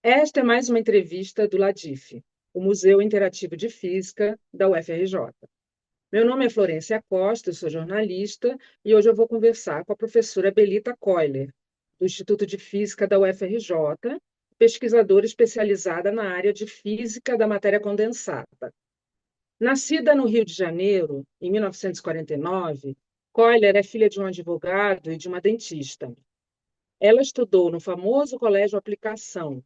Esta é mais uma entrevista do LADIF, o Museu Interativo de Física da UFRJ. Meu nome é Florência Costa, eu sou jornalista e hoje eu vou conversar com a professora Belita Koiler, do Instituto de Física da UFRJ, pesquisadora especializada na área de física da matéria condensada. Nascida no Rio de Janeiro, em 1949, Koiler é filha de um advogado e de uma dentista. Ela estudou no famoso Colégio Aplicação,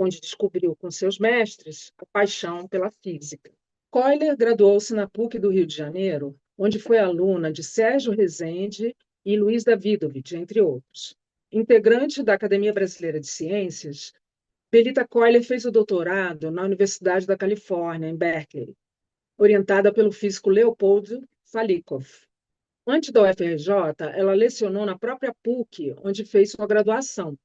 onde descobriu com seus mestres a paixão pela física. Euler graduou-se na PUC do Rio de Janeiro, onde foi aluna de Sérgio Rezende e Luiz Davidovich, entre outros. Integrante da Academia Brasileira de Ciências, Belita Euler fez o doutorado na Universidade da Califórnia, em Berkeley, orientada pelo físico Leopold Salikov. Antes da UFRJ, ela lecionou na própria PUC, onde fez sua graduação.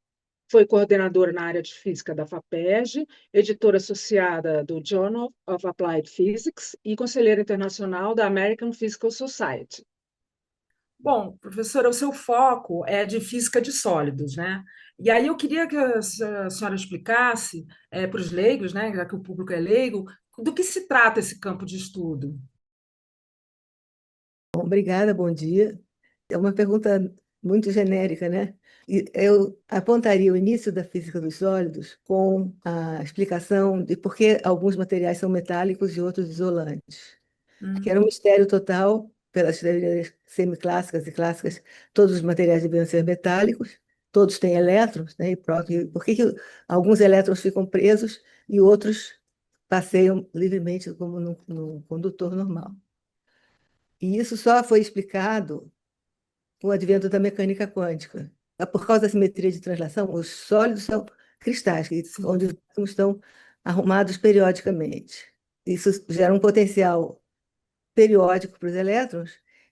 Foi coordenadora na área de física da FAPESG, editora associada do Journal of Applied Physics e conselheira internacional da American Physical Society. Bom, professora, o seu foco é de física de sólidos, né? E aí eu queria que a senhora explicasse para os leigos, né, já que o público é leigo, do que se trata esse campo de estudo. Bom, obrigada, bom dia. É uma pergunta muito genérica, né? E eu apontaria o início da física dos sólidos com a explicação de por que alguns materiais são metálicos e outros isolantes, que era um Hum, mistério total pelas teorias semiclássicas e clássicas. Todos os materiais deviam ser metálicos, todos têm elétrons, né? E pronto. E por que alguns elétrons ficam presos e outros passeiam livremente como no condutor normal? E isso só foi explicado com o advento da mecânica quântica. Por causa da simetria de translação, os sólidos são cristais, sim. onde os átomos estão arrumados periodicamente. Isso gera um potencial periódico para os elétrons,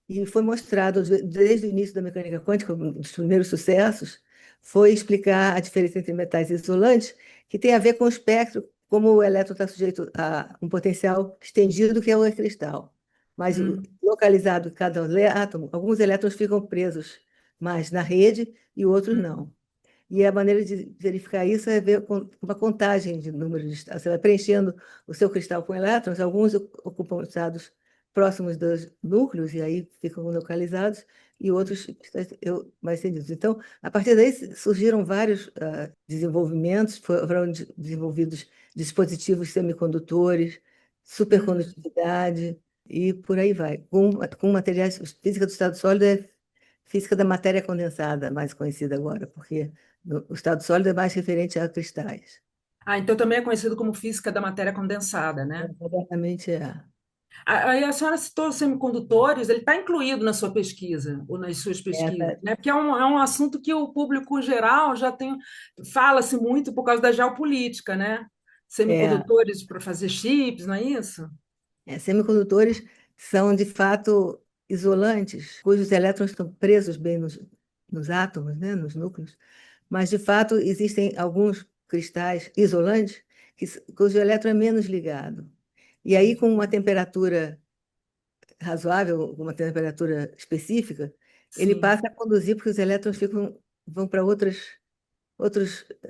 e foi mostrado desde o início da mecânica quântica, um dos primeiros sucessos, foi explicar a diferença entre metais isolantes, que tem a ver com o espectro, como o elétron está sujeito a um potencial estendido, que é o cristal. Mas Hum, localizado em cada átomo, alguns elétrons ficam presos mais na rede e outros hum, não. E a maneira de verificar isso é ver com uma contagem de número de estados. Você vai preenchendo o seu cristal com elétrons, alguns ocupam estados próximos dos núcleos, e aí ficam localizados, e outros mais estendidos. Então, a partir daí surgiram vários desenvolvimentos, foram desenvolvidos dispositivos semicondutores, hum. supercondutividade, e por aí vai. Com materiais, física do estado sólido é física da matéria condensada, mais conhecida agora, porque o estado sólido é mais referente a cristais. Ah, então também é conhecido como física da matéria condensada, né? Exatamente é. Aí a senhora citou os semicondutores, ele está incluído na sua pesquisa, ou nas suas pesquisas, Essa, né? Porque é um assunto que o público geral já tem, fala-se muito por causa da geopolítica, né? é, Semicondutores para fazer chips, não é isso? Semicondutores são, de fato, isolantes, cujos elétrons estão presos bem nos átomos, né, nos núcleos, mas, de fato, existem alguns cristais isolantes cujo elétron é menos ligado. E aí, com uma temperatura razoável, uma temperatura específica, ele Sim. passa a conduzir, porque os elétrons vão para outros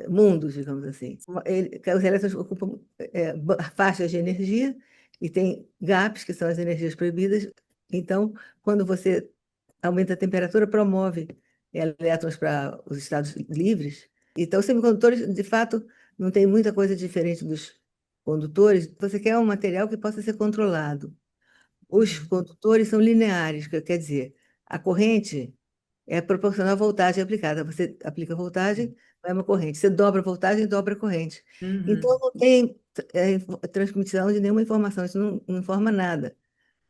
mundos, digamos assim. Os elétrons ocupam faixas de energia e tem gaps, que são as energias proibidas. Então, quando você aumenta a temperatura, promove elétrons para os estados livres. Então, os semicondutores, de fato, não tem muita coisa diferente dos condutores. Você quer um material que possa ser controlado. Os Uhum. condutores são lineares, que quer dizer, a corrente é proporcional à voltagem aplicada. Você aplica voltagem, vai uma corrente. Você dobra a voltagem, dobra a corrente. Então, Uhum. não tem transmissão de nenhuma informação. Isso não informa nada.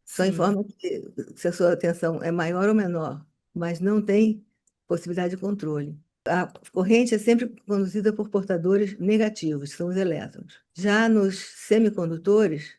Só Sim. informa que, se a sua tensão é maior ou menor, mas não tem possibilidade de controle. A corrente é sempre conduzida por portadores negativos, que são os elétrons. Já nos semicondutores,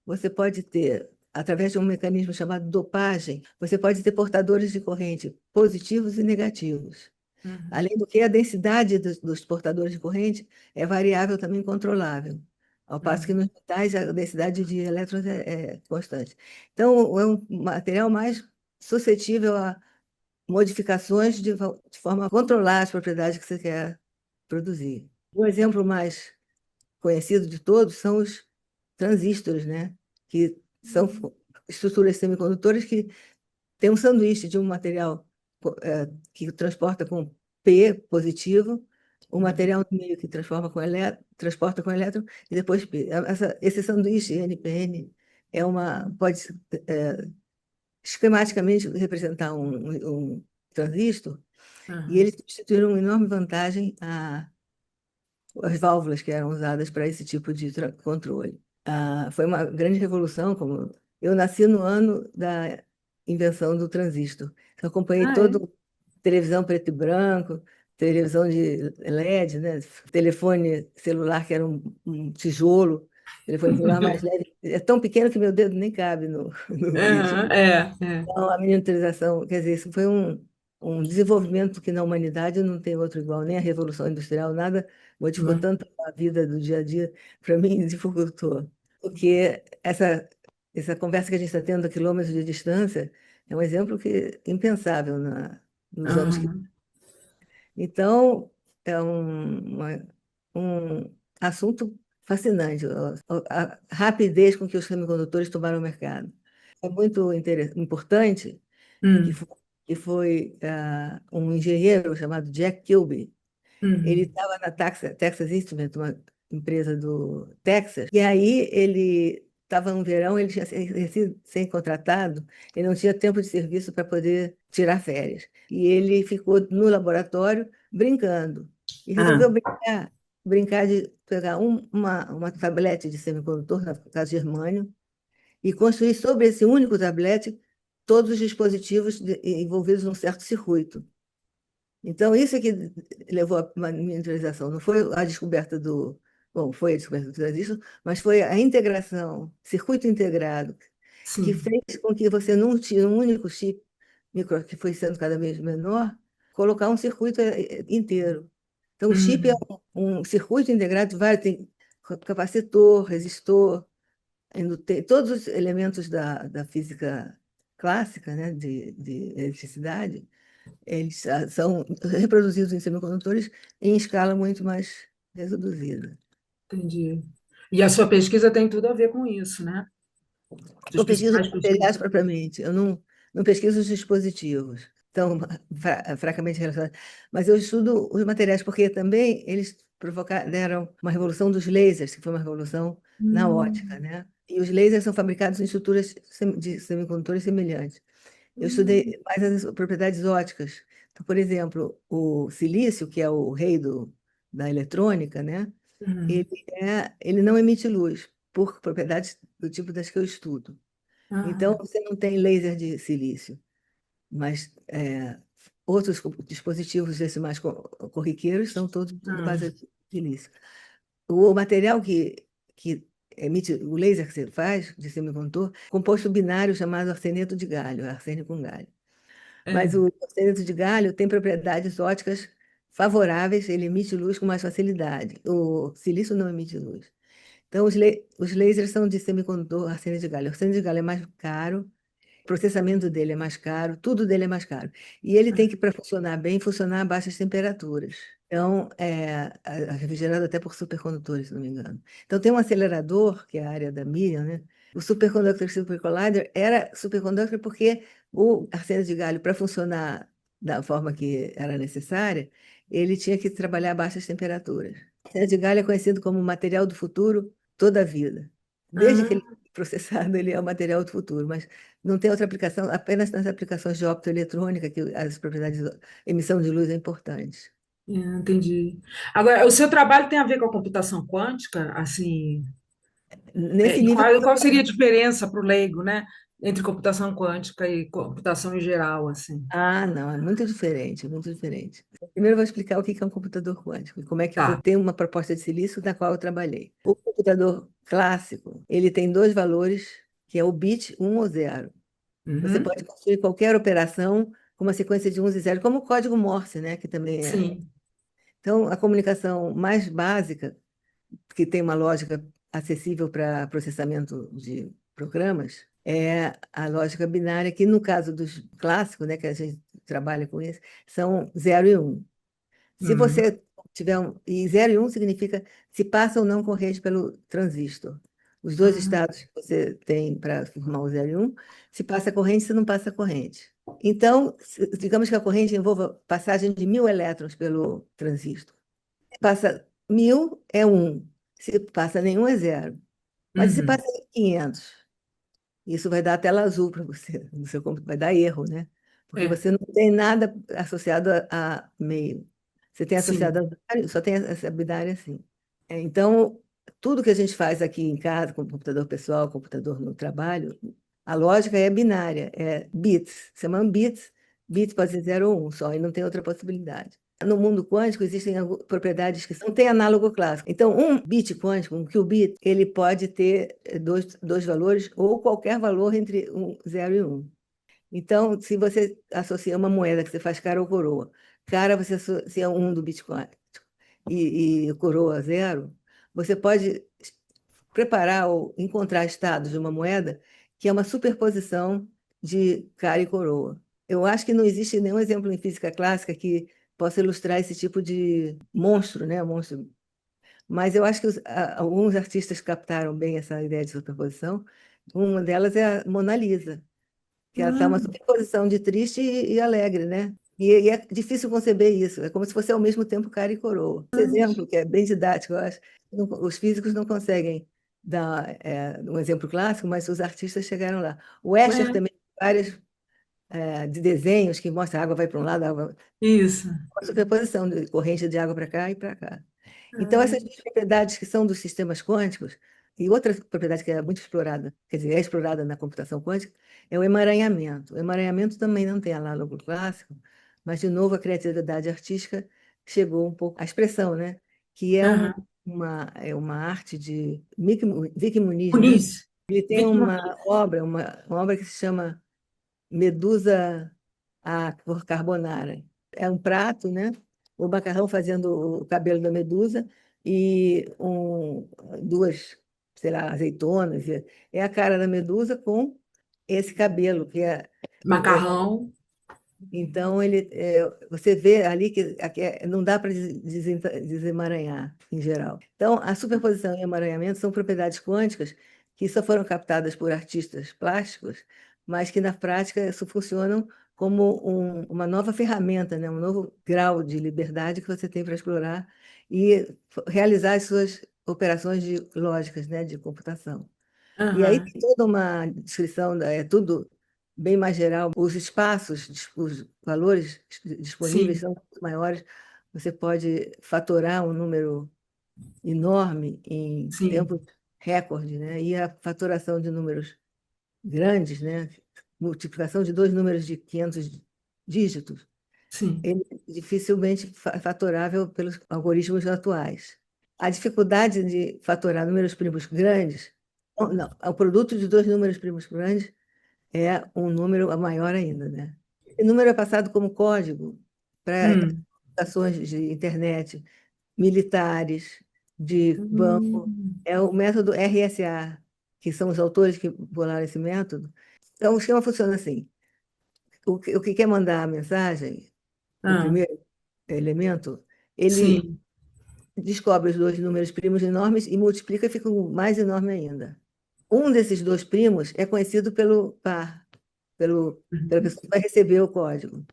você pode ter, através de um mecanismo chamado dopagem, você pode ter portadores de corrente positivos e negativos. Uhum. Além do que, a densidade dos portadores de corrente é variável, também controlável, ao passo que Uhum. nos metais a densidade de elétrons é constante. Então, é um material mais suscetível a modificações de forma a controlar as propriedades que você quer produzir. O exemplo mais conhecido de todos são os transistores, né? Que são estruturas semicondutoras que têm um sanduíche de um material que transporta com P positivo, um material no meio que transporta com elétron e depois P. Esse sanduíche NPN pode é, esquematicamente representar um transistor, e Aham. eles substituíram uma enorme vantagem as válvulas que eram usadas para esse tipo de controle. Foi uma grande revolução, como eu nasci no ano da invenção do transistor. Eu acompanhei Ah, é? todo televisão preto e branco, televisão de LED, né? Telefone celular que era um tijolo, telefone celular mais leve, é tão pequeno que meu dedo nem cabe no bicho. Aham, é, é. Então, a miniaturização, quer dizer, isso foi um desenvolvimento que na humanidade não tem outro igual, nem a Revolução Industrial, nada modificou Não. tanto a vida do dia a dia, para mim, dificultou. Porque essa conversa que a gente está tendo a quilômetros de distância é um exemplo impensável nos anos que. Aham. Então, é um assunto fascinante, a rapidez com que os semicondutores tomaram o mercado. É muito importante que Hum, foi, um engenheiro chamado Jack Kilby. Ele uhum. estava na Texas Instruments, uma empresa do Texas, e aí ele estava no verão, ele tinha sem contratado, ele não tinha tempo de serviço para poder tirar férias. E ele ficou no laboratório brincando, e Ah, resolveu brincar de pegar uma tablete de semicondutor, no caso germânio, e construir sobre esse único tablete todos os dispositivos envolvidos num certo circuito. Então, isso é que levou à miniaturização. Não foi a descoberta Bom, foi a descoberta do transistor, mas foi a integração, circuito integrado, que sim. fez com que você, num um único chip, que foi sendo cada vez menor, colocar um circuito inteiro. Então, o chip é Uhum. um circuito integrado, tem capacitor, resistor, tem todos os elementos da física clássica, né, de eletricidade, eles são reproduzidos em semicondutores em escala muito mais reduzida. Entendi. E a sua pesquisa tem tudo a ver com isso, né? Suas Eu pesquiso principais os materiais pesquisas. propriamente, eu não pesquiso os dispositivos, estão fracamente relacionados, mas eu estudo os materiais, porque também eles deram uma revolução dos lasers, que foi uma revolução na ótica, Hum, né? E os lasers são fabricados em estruturas de semicondutores semelhantes. Eu hum, estudei mais as propriedades óticas. Então, por exemplo, o silício, que é o rei da eletrônica, né? hum. Ele não emite luz, por propriedades do tipo das que eu estudo. Então, Ah, você não tem laser de silício, mas outros dispositivos desses mais corriqueiros são todos de ah, base de silício. O material que emite o laser que você faz, de semicondutor, composto binário chamado arseneto de galho, arsênio com galho. Mas é. o arseneto de galho tem propriedades óticas favoráveis, ele emite luz com mais facilidade. O silício não emite luz. Então, os lasers são de semicondutor arsênio de galho. O arsênio de galho é mais caro, o processamento dele é mais caro, tudo dele é mais caro. E ele tem que, para funcionar bem, funcionar a baixas temperaturas. Então, refrigerado até por supercondutores, se não me engano. Então, tem um acelerador, que é a área da Miriam, né? O Superconductor Supercollider era superconductor porque o arsênio de galho, para funcionar da forma que era necessária, ele tinha que trabalhar a baixas temperaturas. O arsênio de galho é conhecido como material do futuro toda a vida. Desde que ele Ah, foi processado, ele é o material do futuro, mas não tem outra aplicação, apenas nas aplicações de optoeletrônica, que as propriedades de emissão de luz é importante. entendi. Agora, o seu trabalho tem a ver com a computação quântica, assim, Nesse e nível que eu qual estou seria a falando. diferença para o leigo, né, entre computação quântica e computação em geral, assim? Ah, não, é muito diferente, é muito diferente. Primeiro eu vou explicar o que é um computador quântico e como é que foi Tá. ter uma proposta de silício na qual eu trabalhei. O computador clássico, ele tem dois valores, que é o bit 1 ou 0. Você Uhum. pode construir qualquer operação com uma sequência de 1 e 0, como o código Morse, né, que também é. Sim. Então, a comunicação mais básica, que tem uma lógica acessível para processamento de programas, é a lógica binária, que no caso dos clássicos, né, que a gente trabalha com isso, são 0 e 1. Se Uhum. você E 0 e 1 significa se passa ou não corrente pelo transistor. Os dois Ah, estados que você tem para formar o 0 e 1, se passa corrente, se não passa corrente. Então, digamos que a corrente envolva passagem de 1.000 elétrons pelo transistor. Se passa 1.000, é 1. Se passa nenhum, é 0. Mas e se uhum. passa 500? Isso vai dar tela azul para você, no seu computador, vai dar erro, né? Porque É, você não tem nada associado a meio. Você tem associado sim. a binário, só tem essa binária assim. Então, tudo que a gente faz aqui em casa, com computador pessoal, computador no trabalho, a lógica é binária, é bits. Se chama bits, bits pode ser 0 ou 1 só, e não tem outra possibilidade. No mundo quântico existem propriedades que não têm análogo clássico. Então, um bit quântico, um qubit, ele pode ter dois valores ou qualquer valor entre 0 e 1. Então, se você associa uma moeda que você faz cara ou coroa, cara você associa 1 do Bitcoin e coroa 0, você pode preparar ou encontrar estados de uma moeda que é uma superposição de cara e coroa. Eu acho que não existe nenhum exemplo em física clássica que possa ilustrar esse tipo de monstro, né? Monstro. Mas eu acho que alguns artistas captaram bem essa ideia de superposição. Uma delas é a Mona Lisa, que ela está uma Ah, superposição de triste e alegre, né? E é difícil conceber isso. É como se fosse ao mesmo tempo cara e coroa. Esse exemplo, que é bem didático, eu acho, os físicos não conseguem dar um exemplo clássico, mas os artistas chegaram lá. O Escher é, também tem vários de desenhos que mostram a água vai para um lado, a água isso. uma superposição de corrente de água para cá e para cá. Então, essas Ah, duas propriedades que são dos sistemas quânticos, e outra propriedade que é muito explorada, quer dizer, é explorada na computação quântica, é o emaranhamento. O emaranhamento também não tem análogo clássico, mas, de novo, a criatividade artística chegou um pouco à expressão, né? Que é aham. uma arte de Vic Muniz, né? Muniz. Ele tem Vic uma Muniz. obra, uma obra que se chama Medusa a cor carbonara. É um prato, né? O macarrão fazendo o cabelo da medusa e duas, sei lá, azeitonas. É a cara da medusa com esse cabelo, que Macarrão. então você vê ali que não dá para desemaranhar em geral. Então, a superposição e emaranhamento são propriedades quânticas que só foram captadas por artistas plásticos, mas que na prática isso funcionam como uma nova ferramenta, né? Um novo grau de liberdade que você tem para explorar e realizar as suas operações lógicas, né? De computação. E aí Aham. tem toda uma descrição, é tudo bem mais geral. Os espaços, os valores disponíveis Sim, são muito maiores. Você pode fatorar um número enorme em sim, tempo recorde, né? E a fatoração de números grandes, né? Multiplicação de dois números de 500 dígitos, sim. ele é dificilmente fatorável pelos algoritmos atuais. A dificuldade de fatorar números primos grandes, não, o produto de dois números primos grandes é um número maior ainda, né? Esse número é passado como código para Hum. aplicações de internet, militares, de banco. Hum. É o método RSA, que são os autores que bolaram esse método. Então, o esquema funciona assim. O que quer mandar a mensagem, o Ah, primeiro elemento, ele sim. descobre os dois números primos enormes e multiplica e fica um mais enorme ainda. Um desses dois primos é conhecido pelo par, pela Uhum. pessoa que vai receber o código.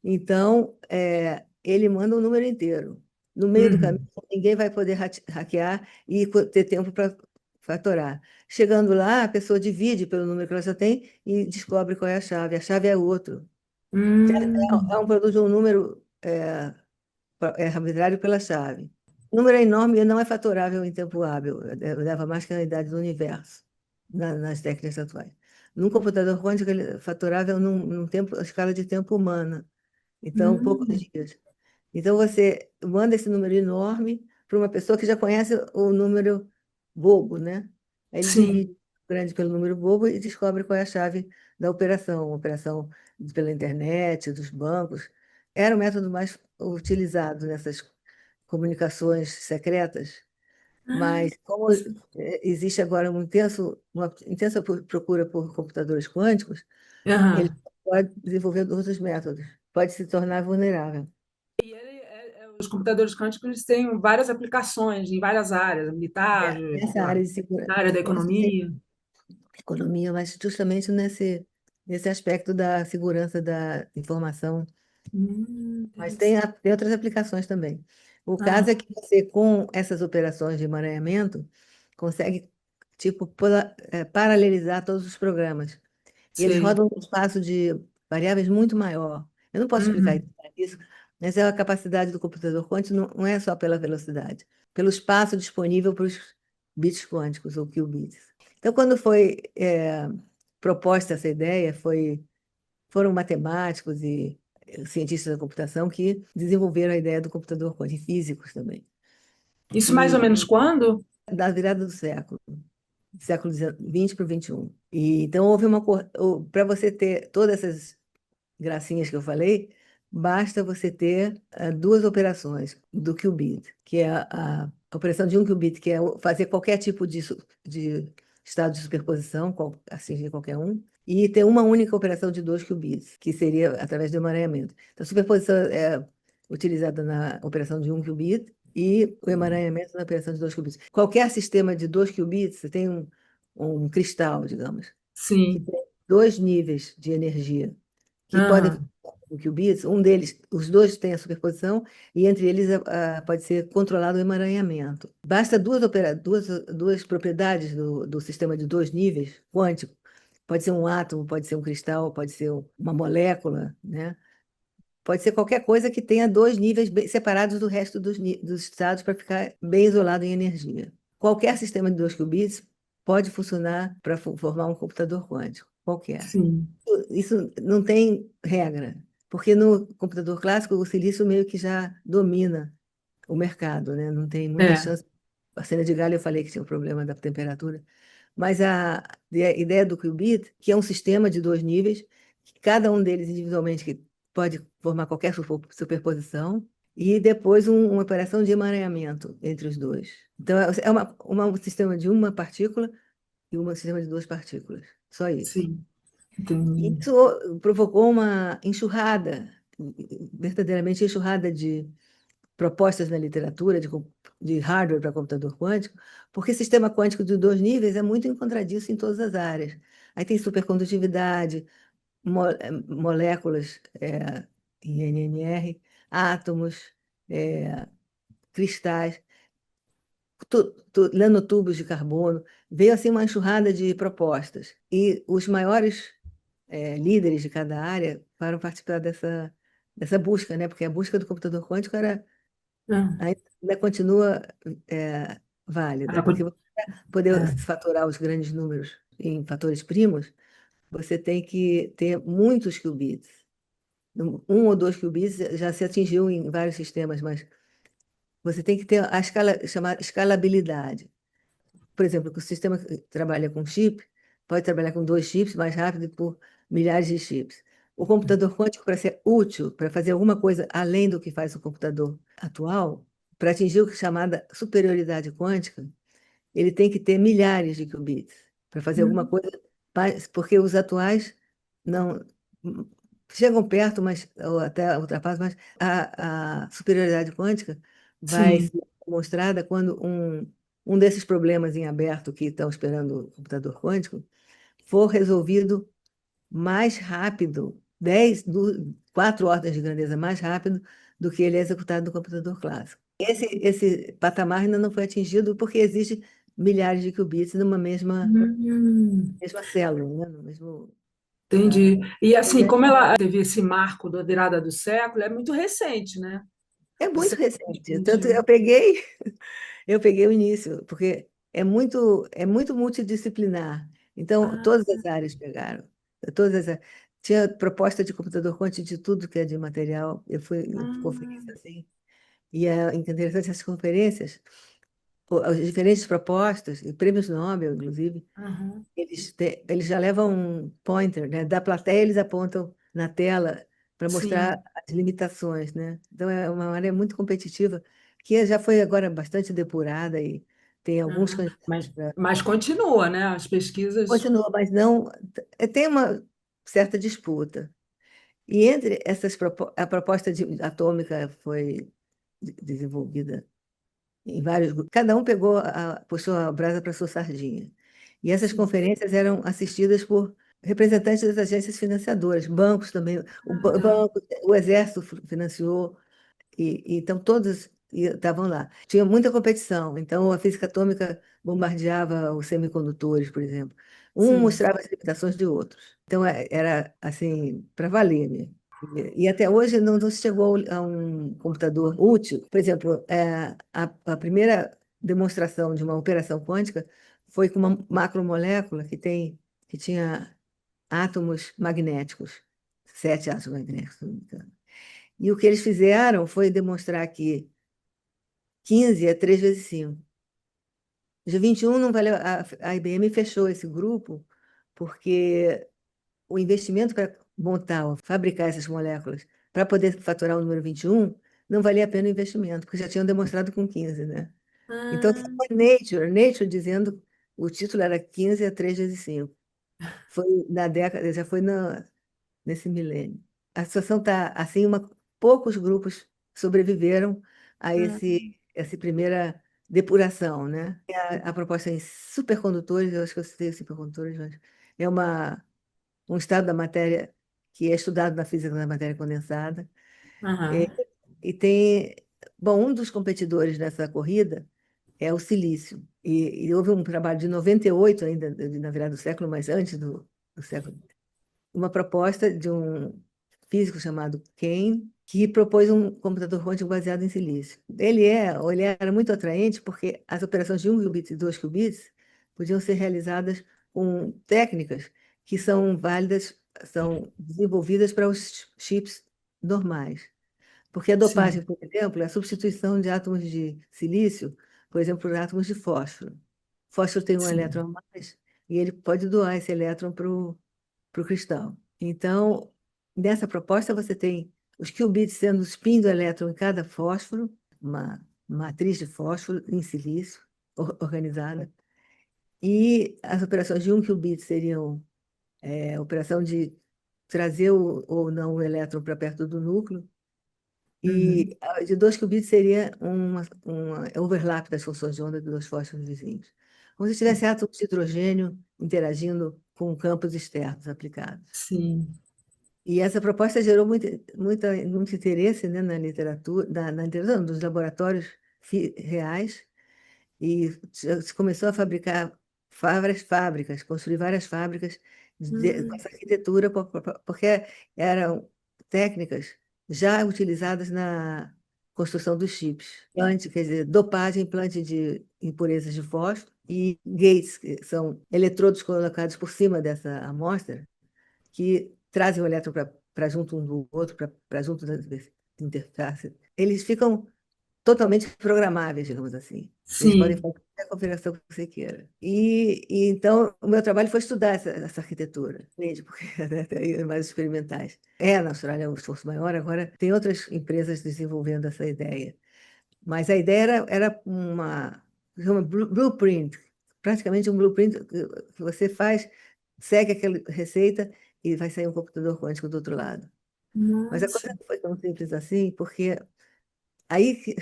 Então, ele manda o número inteiro. No meio do caminho, Uhum. ninguém vai poder hackear e ter tempo para fatorar. Chegando lá, a pessoa divide pelo número que ela já tem e descobre qual é a chave. A chave é outro. É Hum. um produto de um número arbitrário pela chave. O número é enorme e não é fatorável em tempo hábil, leva mais que a idade do universo, nas técnicas atuais. Num computador quântico, ele é fatorável num tempo, a escala de tempo humana, então poucos Hum. dias. Então você manda esse número enorme para uma pessoa que já conhece o número bobo, né? Aí ele divide Sim, o grande pelo número bobo e descobre qual é a chave da operação, uma operação pela internet, dos bancos. Era o método mais utilizado nessas comunicações secretas, ah, mas como existe agora uma intensa procura por computadores quânticos, ele aham. pode desenvolver outros métodos, pode se tornar vulnerável. E ele é Os computadores quânticos eles têm várias aplicações em várias áreas, militar, Nessa sei lá, área de segurança, na área da economia. economia, mas justamente nesse aspecto da segurança da informação. Mas Interessante. tem outras aplicações também. O caso é Ah, que você, com essas operações de emaranhamento, consegue, tipo, paralelizar todos os programas. E eles sei. rodam um espaço de variáveis muito maior. Eu não posso explicar Uhum. isso, mas é a capacidade do computador quântico, não é só pela velocidade, pelo espaço disponível para os bits quânticos, ou qubits. Então, quando foi proposta essa ideia, foram matemáticos e cientistas da computação que desenvolveram a ideia do computador quântico, e físicos também. Isso mais ou E menos quando? da virada do século XX para o XXI. E, então, houve uma. Para você ter todas essas gracinhas que eu falei, basta você ter duas operações do qubit, que é a operação de um qubit, que é fazer qualquer tipo de estado de superposição, assim de qualquer um, e ter uma única operação de dois qubits, que seria através do emaranhamento. Então, a superposição é utilizada na operação de um qubit e o emaranhamento na operação de dois qubits. Qualquer sistema de dois qubits, você tem um cristal, digamos, que Sim. tem dois níveis de energia que podem Aham. funcionar como qubits. Um deles, os dois têm a superposição, e entre eles pode ser controlado o emaranhamento. Basta duas propriedades do sistema de dois níveis quântico. Pode ser um átomo, pode ser um cristal, pode ser uma molécula, né? Pode ser qualquer coisa que tenha dois níveis separados do resto dos estados para ficar bem isolado em energia. Qualquer sistema de dois qubits pode funcionar para formar um computador quântico, qualquer. Sim. Isso não tem regra, porque no computador clássico o silício meio que já domina o mercado, né? Não tem muita É. chance. A cena de galho eu falei que tinha o problema da temperatura, mas a ideia do qubit, que é um sistema de dois níveis, que cada um deles individualmente que pode formar qualquer superposição, e depois uma operação de emaranhamento entre os dois. Então é um sistema de uma partícula e um sistema de duas partículas. Só isso. Sim. Entendi. Isso provocou uma enxurrada, verdadeiramente enxurrada de propostas na literatura de hardware para computador quântico, porque sistema quântico de dois níveis é muito encontradiço em todas as áreas. Aí tem supercondutividade, moléculas em NMR, átomos, é, cristais, nanotubos de carbono. Veio assim uma enxurrada de propostas. E os maiores líderes de cada área para participar dessa busca, né? Porque a busca do computador quântico Ah, ainda continua válida, ah, porque você poder é. fatorar os grandes números em fatores primos, você tem que ter muitos qubits. Um ou dois qubits já se atingiu em vários sistemas, mas você tem que ter a escala, chamada escalabilidade. Por exemplo, que o sistema que trabalha com chip pode trabalhar com dois chips mais rápido por milhares de chips. O computador quântico, para ser útil, para fazer alguma coisa além do que faz o computador atual, para atingir o que é chamada superioridade quântica, ele tem que ter milhares de qubits para fazer alguma Hum, coisa, porque os atuais não chegam perto, mas ou até ultrapassam, mas a superioridade quântica vai sim. ser mostrada quando um desses problemas em aberto que estão esperando o computador quântico for resolvido mais rápido, 4 ordens de grandeza mais rápido do que ele é executado no computador clássico. Esse patamar ainda não foi atingido porque existe milhares de qubits numa Hum, mesma célula, né? No mesmo, entendi. E mas assim, como ela teve esse marco da virada do século, é muito recente, né? é Do muito século recente. Tanto XXI. eu peguei o início, porque é muito multidisciplinar. Então, Ah, todas as áreas pegaram. Todas as, tinha proposta de computador quântico de tudo que é de material. Eu fui em ah, conferência assim. E é interessante essas conferências, as diferentes propostas, e prêmios Nobel, inclusive, aham, eles já levam um pointer, né? Da plateia, eles apontam na tela para mostrar sim. as limitações, né? Então, é uma área muito competitiva, que já foi agora bastante depurada e tem alguns Ah, candidatos para. mas continua, né? As pesquisas. Continua, mas não. Tem uma certa disputa. E entre a proposta atômica foi desenvolvida em vários grupos. Cada um puxou a brasa para sua sardinha. E essas sim. conferências eram assistidas por representantes das agências financiadoras, bancos também. Ah, O Exército financiou, então todos estavam lá. Tinha muita competição, então a física atômica bombardeava os semicondutores, por exemplo. Um sim. mostrava as limitações de outros. Então era assim, para valer mesmo. E até hoje não se chegou a um computador útil. Por exemplo, a primeira demonstração de uma operação quântica foi com uma macromolécula que tinha átomos magnéticos, 7 átomos magnéticos, se não me engano. E o que eles fizeram foi demonstrar que 15 é 3 vezes 5. Já 21 não valeu, a IBM fechou esse grupo porque o investimento para montar ou fabricar essas moléculas para poder faturar o número 21 não valia a pena o investimento, porque já tinham demonstrado com 15, né? Então, isso Ah, foi Nature dizendo, o título era 15 a 3 vezes 5. Foi na década, já foi nesse milênio. A situação está assim, poucos grupos sobreviveram a ah, essa primeira depuração, né? A proposta em supercondutores, eu acho que eu citei os supercondutores, mas é um estado da matéria que é estudado na física da matéria condensada. É, aham, e tem, bom, um dos competidores nessa corrida é o silício. E houve um trabalho de 98 ainda, na virada do século, mas antes do século, uma proposta de um físico chamado Kane, que propôs um computador quântico baseado em silício. Ele era muito atraente porque as operações de 1 qubit e 2 qubits podiam ser realizadas com técnicas que são válidas, são desenvolvidas para os chips normais. Porque a sim, dopagem, por exemplo, é a substituição de átomos de silício, por exemplo, por átomos de fósforo. Fósforo tem um elétron sim. a mais e ele pode doar esse elétron para o cristal. Então, nessa proposta, você tem os qubits sendo o spin do elétron em cada fósforo, uma matriz de fósforo em silício organizada, e as operações de 1 qubit seriam a operação de trazer ou não o elétron para perto do núcleo, Uhum. e a de 2 qubits seria uma overlap das funções de onda de dois fósforos vizinhos. Como se tivesse átomos de hidrogênio interagindo com campos externos aplicados. Sim, E essa proposta gerou muito interesse, né, na literatura, na literatura, não, dos laboratórios reais, e se começou a fabricar várias fábricas, construir várias fábricas com hum, essa arquitetura, porque eram técnicas já utilizadas na construção dos chips. Quer dizer, dopagem, implante de impurezas de fósforo e gates, que são eletrodos colocados por cima dessa amostra, que trazem o elétron para junto um do outro, para junto da interface. Eles ficam totalmente programáveis, digamos assim. Eles podem sim. fazer qualquer configuração que você queira. E então, o meu trabalho foi estudar essa arquitetura, entende? Porque né, tem mais experimentais. Na Austrália é um esforço maior, agora tem outras empresas desenvolvendo essa ideia. Mas a ideia era uma blueprint, praticamente um blueprint que você faz, segue aquela receita e vai sair um computador quântico do outro lado. Mas a Nossa. coisa não foi tão simples assim, porque aí que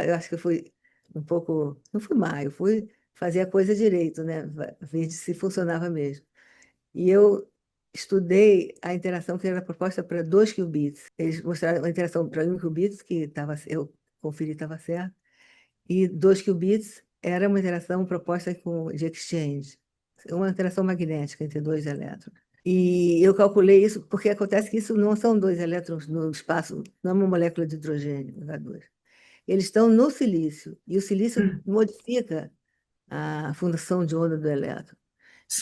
eu acho que eu fui um pouco, não fui má, eu fui fazer a coisa direito, né? Ver se funcionava mesmo. E eu estudei a interação que era proposta para 2 qubits. Eles mostraram a interação para 1 qubit, eu conferi estava certo, e 2 qubits era uma interação proposta de exchange, uma interação magnética entre dois elétrons. E eu calculei isso porque acontece que isso não são dois elétrons no espaço, não é uma molécula de hidrogênio, H2. Eles estão no silício, e o silício Hum, modifica a função de onda do elétron.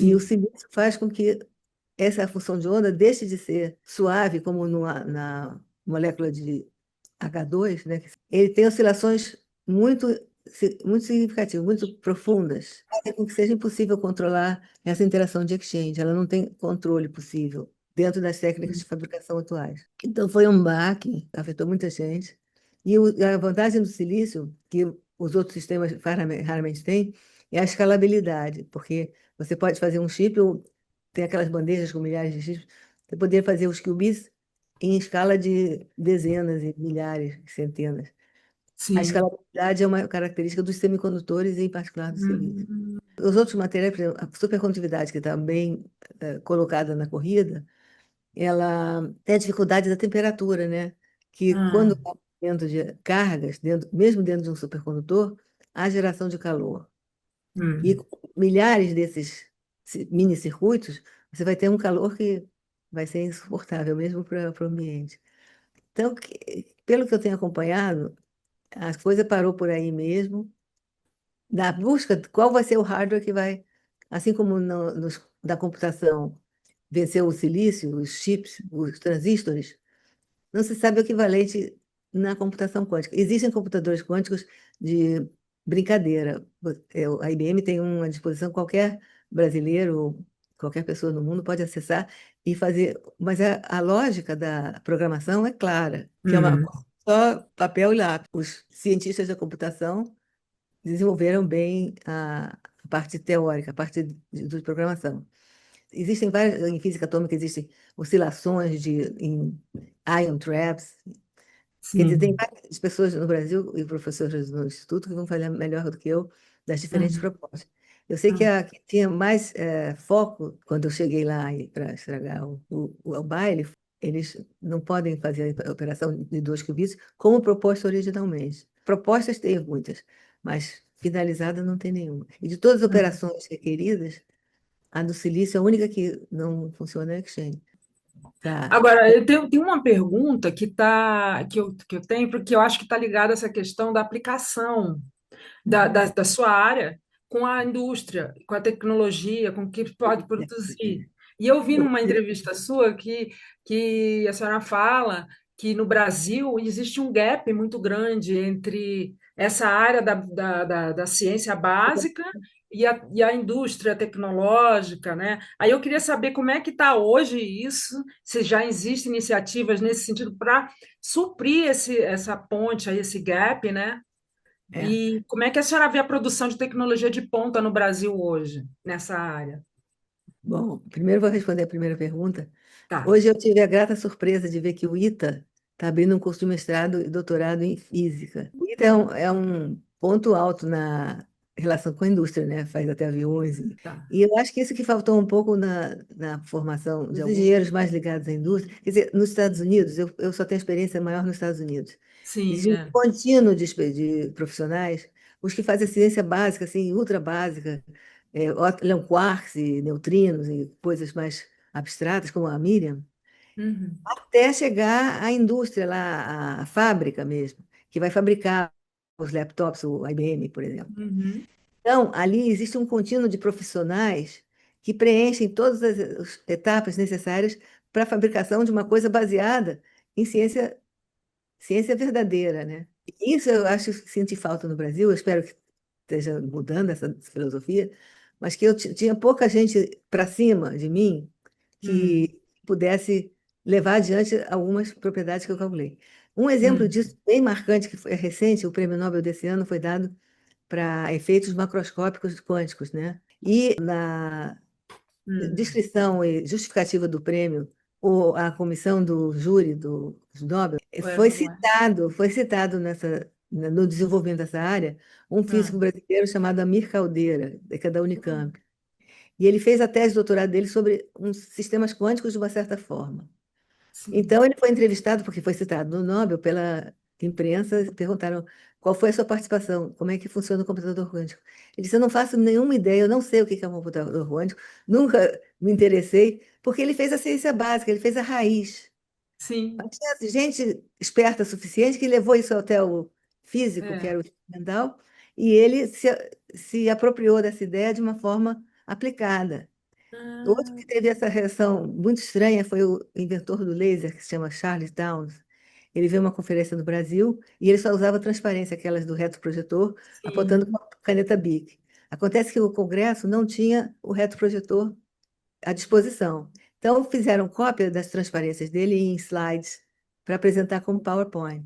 E o sim. silício faz com que essa função de onda deixe de ser suave, como na molécula de H2, né? Ele tem oscilações muito significativas, muito profundas, fazem com que seja impossível controlar essa interação de exchange. Ela não tem controle possível dentro das técnicas de fabricação atuais. Então, foi um baque, afetou muita gente. E a vantagem do silício, que os outros sistemas raramente têm, é a escalabilidade, porque você pode fazer um chip, ou tem aquelas bandejas com milhares de chips, você poderia fazer os qubits em escala de dezenas e milhares, centenas. A sim. escalabilidade é uma característica dos semicondutores, e em particular do silício. Hum, Os outros materiais, por exemplo, a supercondutividade, que está bem colocada na corrida, ela tem a dificuldade da temperatura, né? Que quando hum, está dentro de cargas, mesmo dentro de um supercondutor, há geração de calor. E hum. com milhares desses mini circuitos, você vai ter um calor que vai ser insuportável mesmo para o ambiente. Então, pelo que eu tenho acompanhado, a coisa parou por aí mesmo, na busca de qual vai ser o hardware que vai, assim como da computação venceu o silício, os chips, os transistores, não se sabe o equivalente na computação quântica. Existem computadores quânticos de brincadeira. A IBM tem um à disposição, qualquer brasileiro, qualquer pessoa no mundo pode acessar e fazer. Mas a lógica da programação é clara, que é uma Hum. só papel e lápis. Os cientistas da computação desenvolveram bem a parte teórica, a parte de programação. Existem várias, em física atômica existem oscilações em ion traps. Quer dizer, tem Sim. várias pessoas no Brasil e professores no Instituto que vão falar melhor do que eu das diferentes Uhum. propostas. Eu sei que Uhum. a que tinha mais foco, quando eu cheguei lá para estragar o baile, eles não podem fazer a operação de dois qubits como proposto originalmente. Propostas tem muitas, mas finalizada não tem nenhuma. E de todas as Uhum. operações requeridas, a do silício, a única que não funciona é a Exchange. Tá. Agora, tenho uma pergunta que eu tenho, porque eu acho que está ligada a essa questão da aplicação da sua área com a indústria, com a tecnologia, com o que pode produzir. E eu vi numa entrevista sua que a senhora fala que no Brasil existe um gap muito grande entre essa área da ciência básica e a indústria tecnológica, né? Aí eu queria saber como é que está hoje isso, se já existem iniciativas nesse sentido para suprir essa ponte, aí, esse gap, né? É. E como é que a senhora vê a produção de tecnologia de ponta no Brasil hoje, nessa área? Bom, primeiro vou responder a primeira pergunta. Tá. Hoje eu tive a grata surpresa de ver que o ITA está abrindo um curso de mestrado e doutorado em física. O ITA é um ponto alto na relação com a indústria, né? Faz até aviões. Tá. E eu acho que isso que faltou um pouco na formação de alguns engenheiros mais ligados à indústria. Quer dizer, nos Estados Unidos, eu só tenho experiência maior nos Estados Unidos. Sim, Existe um é. contínuo de profissionais, os que fazem ciência básica, assim, ultra básica, olham quarks e neutrinos e coisas mais abstratas, como a Miriam, Uhum. até chegar à indústria lá, à fábrica mesmo, que vai fabricar os laptops, o IBM, por exemplo. Uhum. Então, ali existe um contínuo de profissionais que preenchem todas as etapas necessárias para a fabricação de uma coisa baseada em ciência verdadeira, né? Isso eu acho que senti falta no Brasil, eu espero que esteja mudando essa filosofia, mas que eu tinha pouca gente para cima de mim Uhum. que pudesse levar adiante algumas propriedades que eu calculei. Um exemplo Uhum. disso bem marcante, que foi recente, o prêmio Nobel desse ano foi dado para efeitos macroscópicos quânticos, né? E na Uhum. descrição e justificativa do prêmio, a comissão do júri do Nobel O Everywhere. foi citado no desenvolvimento dessa área um físico Ah, brasileiro chamado Amir Caldeira, que é da Unicamp. E ele fez a tese de doutorado dele sobre uns sistemas quânticos de uma certa forma. sim, Então, ele foi entrevistado, porque foi citado no Nobel pela imprensa, e perguntaram qual foi a sua participação, como é que funciona o computador quântico. Ele disse, eu não faço nenhuma ideia, eu não sei o que é um computador quântico, nunca me interessei, porque ele fez a ciência básica, ele fez a raiz. sim, Mas tinha gente esperta o suficiente que levou isso até o físico, que é. era o experimental, e ele se apropriou dessa ideia de uma forma aplicada. Outro Ah, que teve essa reação muito estranha foi o inventor do laser, que se chama Charles Townes. Ele veio a uma conferência no Brasil e ele só usava transparência, aquelas do retroprojetor, apontando com sim, a caneta Bic. Acontece que o Congresso não tinha o retroprojetor à disposição. Então, fizeram cópia das transparências dele em slides para apresentar como PowerPoint.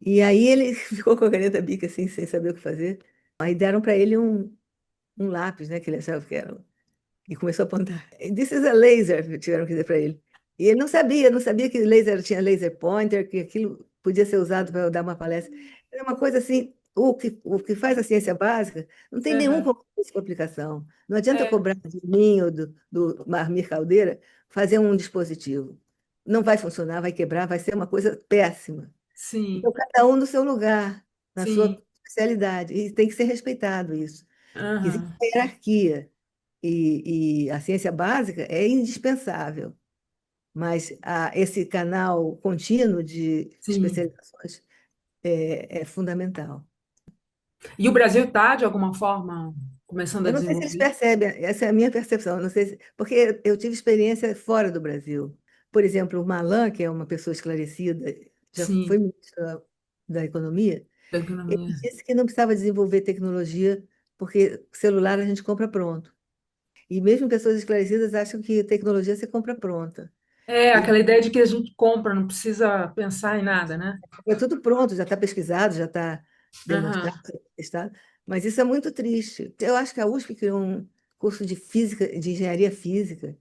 E aí ele ficou com a caneta Bic assim, sem saber o que fazer. Aí deram para ele um lápis, né, que ele achava que era e começou a apontar. This is a laser, tiveram que dizer para ele. E ele não sabia que laser tinha laser pointer, que aquilo podia ser usado para dar uma palestra. É uma coisa assim, o que faz a ciência básica não tem nenhum Aham. compromisso com a aplicação. Não adianta É, cobrar de mim ou do Marmir Caldeira fazer um dispositivo. Não vai funcionar, vai quebrar, vai ser uma coisa péssima. Então, sim, cada um no seu lugar, na sua sim. especialidade, e tem que ser respeitado isso. Existe Aham. uma hierarquia, e a ciência básica é indispensável, mas esse canal contínuo de Sim. especializações é fundamental. E o Brasil está, de alguma forma, começando a Eu não sei se eles desenvolver? percebem, essa é a minha percepção, eu não sei porque eu tive experiência fora do Brasil. Por exemplo, o Malan, que é uma pessoa esclarecida, já foi Sim, ministro da Economia, da ele economia. disse que não precisava desenvolver tecnologia, porque celular a gente compra pronto. E mesmo pessoas esclarecidas acham que tecnologia você compra pronta. É, E aquela ideia de que a gente compra, não precisa pensar em nada, né? é tudo pronto, já está pesquisado, já está demonstrado, Aham. testado. Mas isso é muito triste. Eu acho que a USP criou um curso de física, de engenharia física.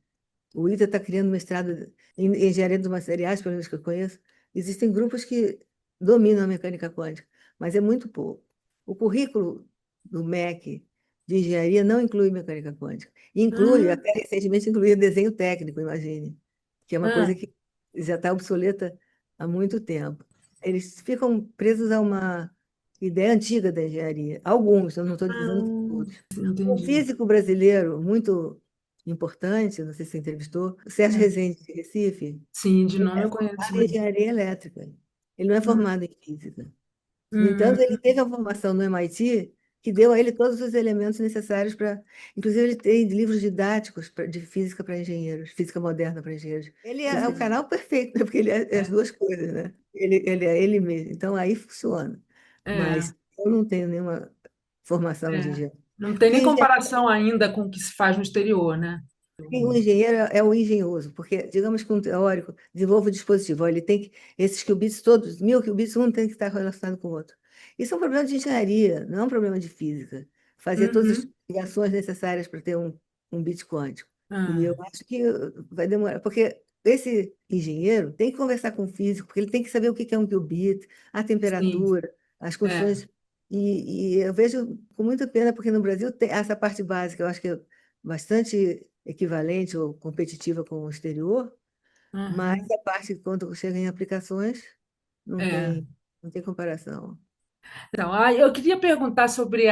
O ITA está criando mestrado em engenharia dos materiais, pelo menos que eu conheço. Existem grupos que dominam a mecânica quântica, mas é muito pouco. O currículo do MEC de engenharia não inclui mecânica quântica. Inclui, Ah, até recentemente incluía desenho técnico, imagine, que é uma ah, coisa que já está obsoleta há muito tempo. Eles ficam presos a uma ideia antiga da engenharia. Alguns, eu não estou dizendo que todos. Um entendi. físico brasileiro muito importante, não sei se você entrevistou, o Sérgio É. Rezende, de Recife, Sim, de ele nome é eu conheço formado em mesmo. engenharia elétrica. Ele não é Hum, formado em física. No hum, entanto, ele teve a formação no MIT que deu a ele todos os elementos necessários para. Inclusive, ele tem livros didáticos de física para engenheiros, física moderna para engenheiros. Ele é o canal perfeito, né? Porque ele é as duas coisas, né? Ele é ele mesmo. Então, aí funciona. é, Mas eu não tenho nenhuma formação de é. engenheiro. Não tem Porque nem comparação ainda com o que se faz no exterior, né? e o engenheiro é o engenhoso, porque, digamos que um teórico desenvolve um dispositivo, ó, ele tem que, esses qubits todos, 1000 qubits, um tem que estar relacionado com o outro. Isso é um problema de engenharia, não é um problema de física. Fazer todas as Uhum. ligações necessárias para ter um bit quântico. E eu Ah, acho que vai demorar, porque esse engenheiro tem que conversar com o físico, porque ele tem que saber o que é um qubit, a sim, temperatura, as é. condições. E eu vejo com muita pena, porque no Brasil tem essa parte básica, eu acho que é bastante equivalente ou competitiva com o exterior, mas Uhum. a parte quando chega em aplicações não É. tem, não tem comparação. Então, eu queria perguntar sobre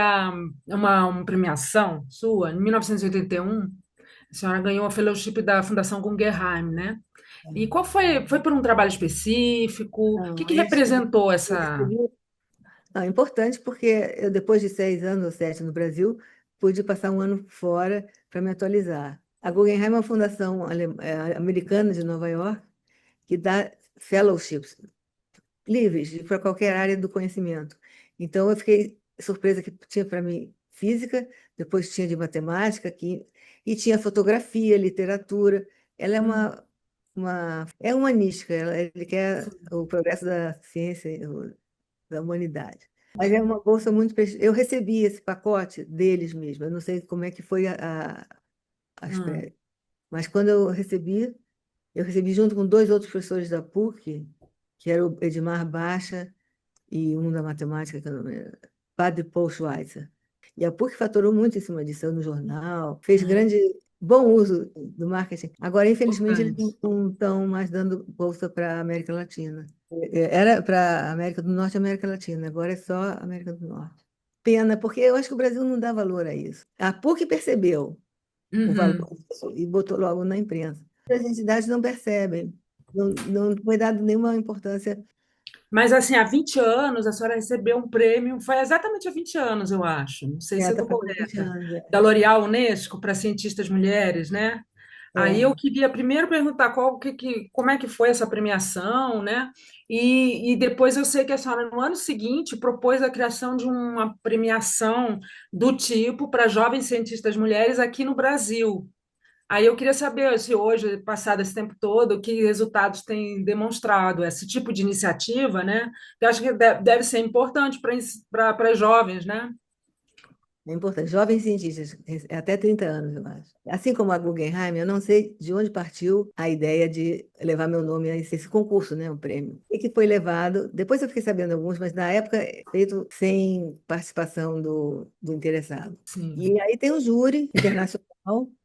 uma premiação sua, em 1981, a senhora ganhou a fellowship da Fundação Guggenheim, né? E qual foi? Foi por um trabalho específico? O que Não, que eu recebi, representou eu essa? recebi. Não, é importante porque eu, depois de 6 anos ou 7 no Brasil, pude passar um ano fora para me atualizar. A Guggenheim é uma fundação americana de Nova York que dá fellowships livres para qualquer área do conhecimento. Então, eu fiquei surpresa que tinha para mim física, depois tinha de matemática, e tinha fotografia, literatura. Ela é Hum, é humanística, ele quer o progresso da ciência, da humanidade. Mas é uma bolsa muito. Eu recebi esse pacote deles mesmo, eu não sei como é que foi as hum, mas quando eu recebi junto com dois outros professores da PUC, que era o Edmar Baixa e um da matemática, que eu não lembro, Padre Paul Schweitzer. E a PUC faturou muito em cima disso, saiu no jornal, fez bom uso do marketing. Agora, infelizmente, eles importante. não estão mais dando bolsa para a América Latina. Era para a América do Norte e América Latina, agora é só América do Norte. Pena, porque eu acho que o Brasil não dá valor a isso. A PUC percebeu o Uhum. valor disso e botou logo na imprensa. As entidades não percebem, não foi dado nenhuma importância. Mas assim, há 20 anos a senhora recebeu um prêmio, foi exatamente há 20 anos, eu acho. Não sei se eu Está estou fazendo 20 correta. anos. Da L'Oréal Unesco para cientistas mulheres, né? Aí eu É. queria primeiro perguntar como é que foi essa premiação, né? E depois eu sei que a senhora, no ano seguinte, propôs a criação de uma premiação do tipo para jovens cientistas mulheres aqui no Brasil. Aí eu queria saber se hoje, passado esse tempo todo, que resultados tem demonstrado esse tipo de iniciativa, né? Que eu acho que deve ser importante para jovens, né? É importante. Jovens cientistas, até 30 anos, eu acho. Assim como a Guggenheim, eu não sei de onde partiu a ideia de levar meu nome a esse concurso, né, o prêmio. E que foi levado, depois eu fiquei sabendo alguns, mas na época feito sem participação do interessado. Sim. E aí tem o júri internacional.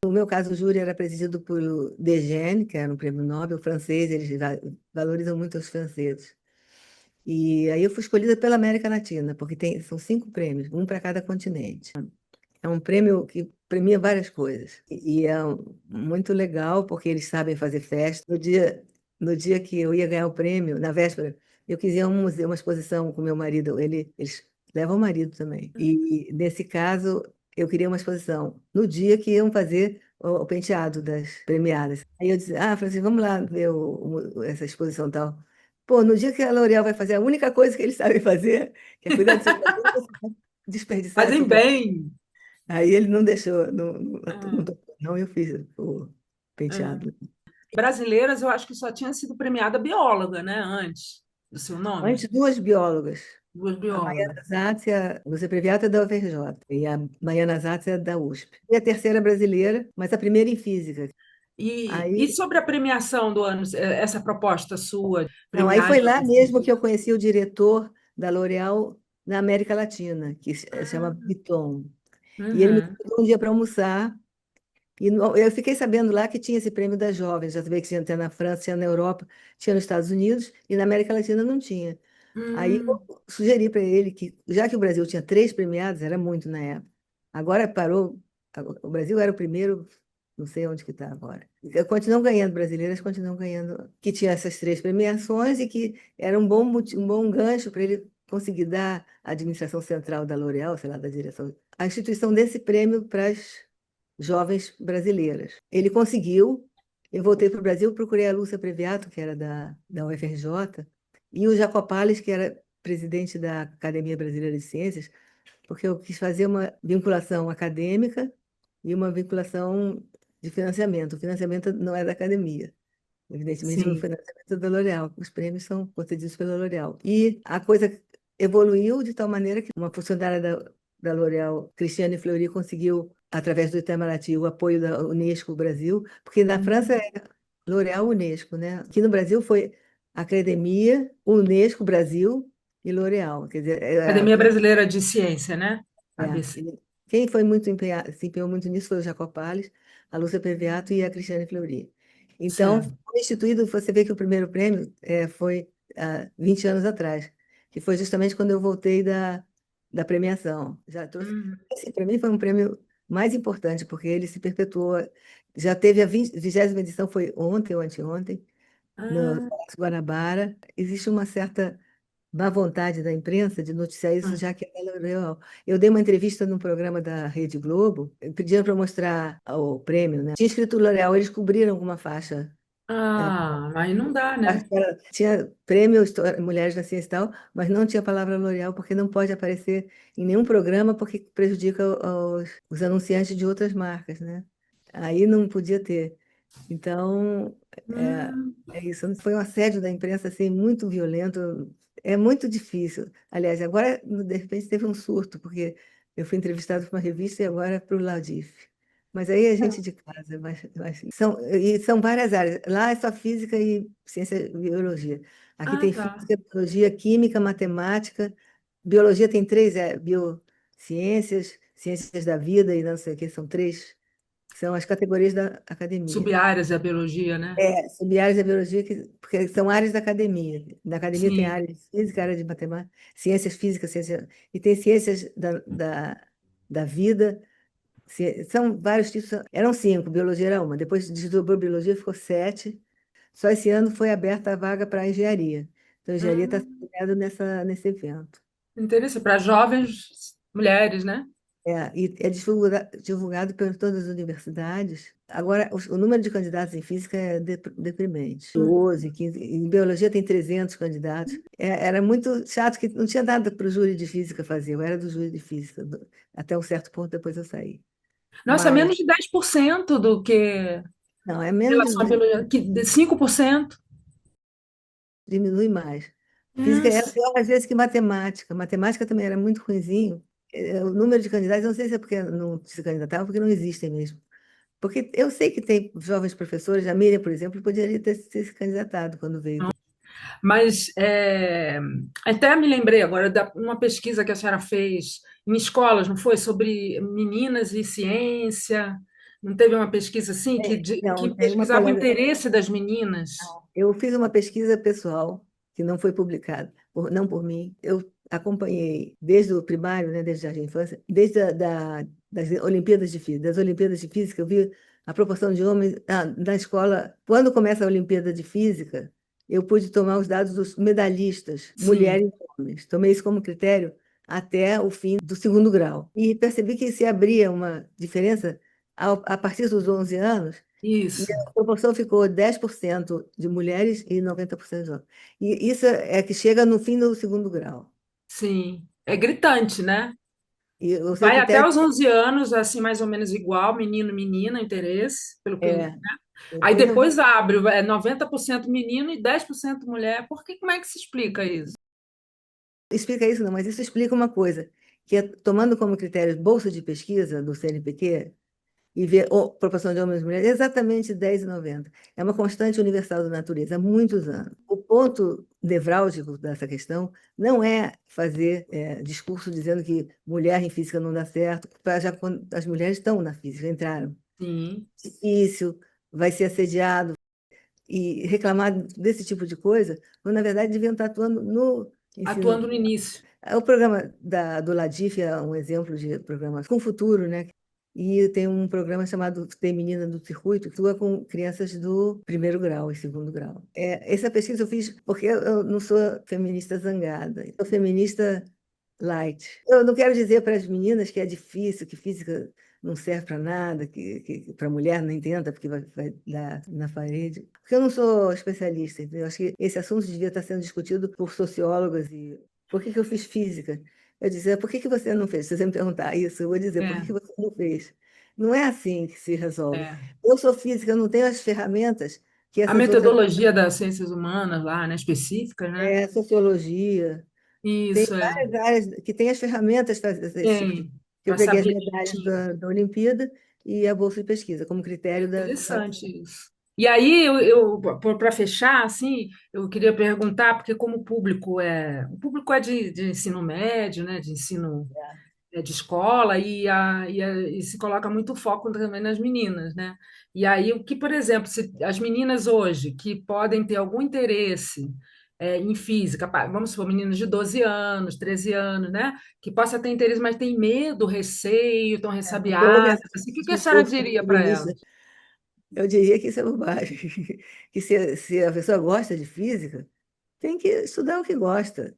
No meu caso, o júri era presidido por Degennes, que era um prêmio Nobel francês, eles valorizam muito os franceses. E aí eu fui escolhida pela América Latina, porque são 5 prêmios, um para cada continente. É um prêmio que premia várias coisas. E é muito legal, porque eles sabem fazer festa. No dia que eu ia ganhar o prêmio, na véspera, eu quis ir a um museu, uma exposição com meu marido. Eles levam o marido também. E, nesse caso, eu queria uma exposição no dia que iam fazer o penteado das premiadas. Aí eu disse, falei assim, vamos lá ver essa exposição tal. Pô, no dia que a L'Oréal vai fazer a única coisa que eles sabem fazer, que é cuidar do seu cabelo, você vai desperdiçar essa Fazem oportunidade. bem. Aí ele não deixou, não, não, não, Ah, não, eu fiz o ah. penteado. Brasileiras, eu acho que só tinha sido premiada bióloga, né? Antes do seu nome. Antes, 2 biólogas, Duas a biólogas. Maiana Zátia, você Previata é da UFRJ, e a Maiana Zátia é da USP. E a terceira brasileira, mas a primeira em física. E Aí, sobre a premiação do ano, essa proposta sua, não, aí premiar foi lá jovens mesmo que eu cientistas? conheci o diretor da L'Oréal na América Latina, que se chama Ah, Vuitton. E ele me uhum, convidou um dia para almoçar. E eu fiquei sabendo lá que tinha esse prêmio das jovens, já sabia que tinha até na França, tinha na Europa, tinha nos Estados Unidos, e na América Latina não tinha. Aí hum, eu sugeri para ele que, já que o Brasil tinha 3 premiados, era muito na época. Agora parou, o Brasil era o primeiro, não sei onde que está agora. Continuam ganhando, brasileiras continuam ganhando, que tinha essas 3 premiações e que era um bom gancho para ele conseguir dar à administração central da L'Oréal, sei lá, da direção, a instituição desse prêmio para as jovens brasileiras. Ele conseguiu, eu voltei para o Brasil, procurei a Lúcia Previato, que era da UFRJ, e o Jacopales, que era presidente da Academia Brasileira de Ciências, porque eu quis fazer uma vinculação acadêmica e uma vinculação de financiamento. O financiamento não é da academia, evidentemente o sim. financiamento é da L'Oréal. Os prêmios são concedidos pela L'Oréal. E a coisa evoluiu de tal maneira que uma funcionária da L'Oréal, Cristiane Fleury, conseguiu, através do Itamaraty, o apoio da Unesco Brasil, porque na França é L'Oréal Unesco, né? Aqui no Brasil foi Academia, Unesco Brasil e L'Oréal. Quer dizer, Academia Brasileira de Ciência, né? ABC. quem se empenhou muito nisso foi o Jacopales, a Lúcia Previato e a Cristiane Fleury. Então, Certo. foi instituído, você vê que o primeiro prêmio foi há 20 anos atrás, que foi justamente quando eu voltei da premiação. Já trouxe, Uhum. esse para mim foi um prêmio mais importante, porque ele se perpetuou. Já teve a 20ª edição, foi ontem ou anteontem, no Ah, Palácio Guanabara. Existe uma certa má vontade da imprensa de noticiar isso, já que ela é real. Eu dei uma entrevista num programa da Rede Globo, pediram para mostrar o prêmio, né? Tinha escrito L'Oréal, eles cobriram com uma faixa. aí não dá, né? Tinha prêmio Mulheres na Ciência e tal, mas não tinha a palavra L'Oréal, porque não pode aparecer em nenhum programa, porque prejudica os anunciantes de outras marcas, né? Aí não podia ter. Então, é, Hum, é isso. Foi um assédio da imprensa assim, muito violento. É muito difícil. Aliás, agora, de repente, teve um surto, porque eu fui entrevistada por uma revista e agora para o Laudif. Mas aí é gente de casa. São várias áreas. Lá é só física e ciência e biologia. Aqui tem tá. física, biologia, química, matemática. Biologia tem 3, biociências, ciências da vida e não sei o que, são 3. São as categorias da academia. Sub-áreas da biologia, né? Sub-áreas da biologia, porque são áreas da academia. Na academia tem a Sim. área de física, a área de matemática, ciências físicas, e tem ciências da vida. São vários tipos, eram 5, biologia era uma. Depois desdobrou biologia, ficou 7. Só esse ano foi aberta a vaga para engenharia. Então, a engenharia está Hum, sediada nesse evento. interessante. Para jovens mulheres, né? E é divulgado por todas as universidades. Agora, o número de candidatos em física é deprimente. 12, 15. Em biologia tem 300 candidatos. Era muito chato, que não tinha nada para o júri de física fazer. Eu era do júri de física, até um certo ponto, depois eu saí. Nossa, Mas, menos de 10% do que em não, é menos relação à biologia, de 5%. diminui mais. Física era Nossa. pior, às vezes, que matemática. Matemática também era muito ruinzinho. O número de candidatos, eu não sei se é porque não se candidatavam, porque não existem mesmo. Porque eu sei que tem jovens professores, a Miriam, por exemplo, poderia ter se candidatado quando veio. Mas até me lembrei agora de uma pesquisa que a senhora fez em escolas, não foi? Sobre meninas e ciência. Não teve uma pesquisa assim que Não, tem uma pesquisava o colega. interesse das meninas? Eu fiz uma pesquisa pessoal que não foi publicada, não por mim. Eu acompanhei desde o primário, né, desde a jardim de infância, desde das Olimpíadas de Física. Das Olimpíadas de Física, eu vi a proporção de homens na escola. Quando começa a Olimpíada de Física, eu pude tomar os dados dos medalhistas, Sim, mulheres e homens. Tomei isso como critério até o fim do segundo grau. E percebi que se abria uma diferença a partir dos 11 anos, e isso, a proporção ficou 10% de mulheres e 90% de homens. E isso é que chega no fim do segundo grau. sim. É gritante, né? E o seu Vai até critério os 11 anos, assim, mais ou menos igual, menino, menina, interesse, pelo que eu... é. Aí Depois eu depois abre, é 90% menino e 10% mulher. Como é que se explica isso? explica isso, não, mas isso explica uma coisa, que é, tomando como critério bolsa de pesquisa do CNPq, e ver a proporção de homens e mulheres, é exatamente 10 e 90. É uma constante universal da natureza, há muitos anos. O ponto nevrálgico dessa questão não é fazer discurso dizendo que mulher em física não dá certo, já quando as mulheres estão na física, entraram. Sim, Difícil, vai ser assediado, e reclamar desse tipo de coisa, quando na verdade deviam estar atuando no ensino. atuando no início. O programa do Ladif é um exemplo de programa com futuro, né? E tem um programa chamado Tem Menina do Circuito, que atua com crianças do primeiro grau e segundo grau. Essa pesquisa eu fiz porque eu não sou feminista zangada, eu sou feminista light. Eu não quero dizer para as meninas que é difícil, que física não serve para nada, que para mulher nem tenta, porque vai dar na parede. Porque eu não sou especialista, entendeu? Acho que esse assunto devia estar sendo discutido por sociólogas. E por que eu fiz física? Eu dizia, por que você não fez? Se você me perguntar isso, eu vou dizer, por que É, você não fez? Não é assim que se resolve. é. Eu sou física, eu não tenho as ferramentas que A essas outras, metodologia das ciências humanas lá, né, específicas, né? sociologia, tem Isso, é. várias áreas que têm as ferramentas para fazer esse tipo de... Tem, Eu para peguei as saber medalhas direitinho. da Olimpíada e a bolsa de pesquisa como critério da... Interessante isso. E aí, para fechar, assim, eu queria perguntar, porque como o público é de ensino médio, né, de ensino de escola, e se coloca muito foco também nas meninas, né? E aí, o que, por exemplo, se as meninas hoje que podem ter algum interesse em física, vamos supor, meninas de 12 anos, 13 anos, né? Que possa ter interesse, mas tem medo, receio, estão Porque houve ressabiadas, esse assim, o que que a senhora discurso diria para feminista. elas? Eu diria que isso é bobagem. Que se a pessoa gosta de física, tem que estudar o que gosta.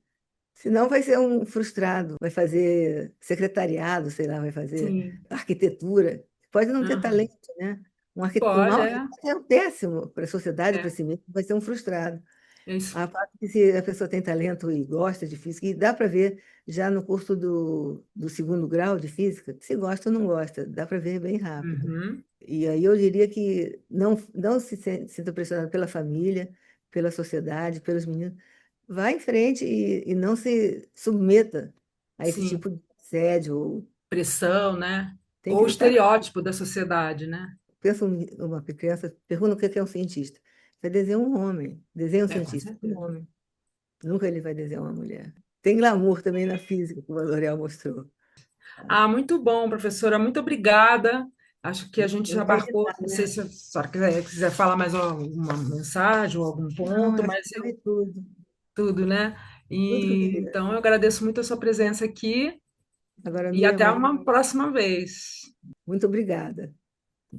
Senão vai ser um frustrado, vai fazer secretariado, sei lá, vai fazer Sim, arquitetura. Pode não ter aham. talento, né? Um Pode, mau arquiteto é um péssimo para a sociedade, para é, si mesmo, vai ser um frustrado. é isso. A parte que se a pessoa tem talento e gosta de física, e dá para ver já no curso do segundo grau de física, se gosta ou não gosta, dá para ver bem rápido. Uhum. E aí eu diria que não se sinta pressionado pela família, pela sociedade, pelos meninos. Vá em frente e não se submeta a esse Sim, tipo de assédio. pressão, né? Tem Ou que o lutar. estereótipo da sociedade, né? Pensa uma criança, pergunta o que é um cientista. Vai desenhar um homem, desenha um É, com cientista, um certeza. homem. Nunca ele vai desenhar uma mulher. Tem glamour também na física, como a L'Oréal mostrou. Ah, muito bom, professora. Muito obrigada. Acho que a gente Eu já não tenho de abarcou. Não sei nada. se a senhora quiser falar mais alguma mensagem ou algum Não, ponto, acho mas que sabe tudo. tudo, né? Tudo que eu E queria. então eu agradeço muito a sua presença aqui Agora, e Miriam, até mas uma próxima vez. muito obrigada.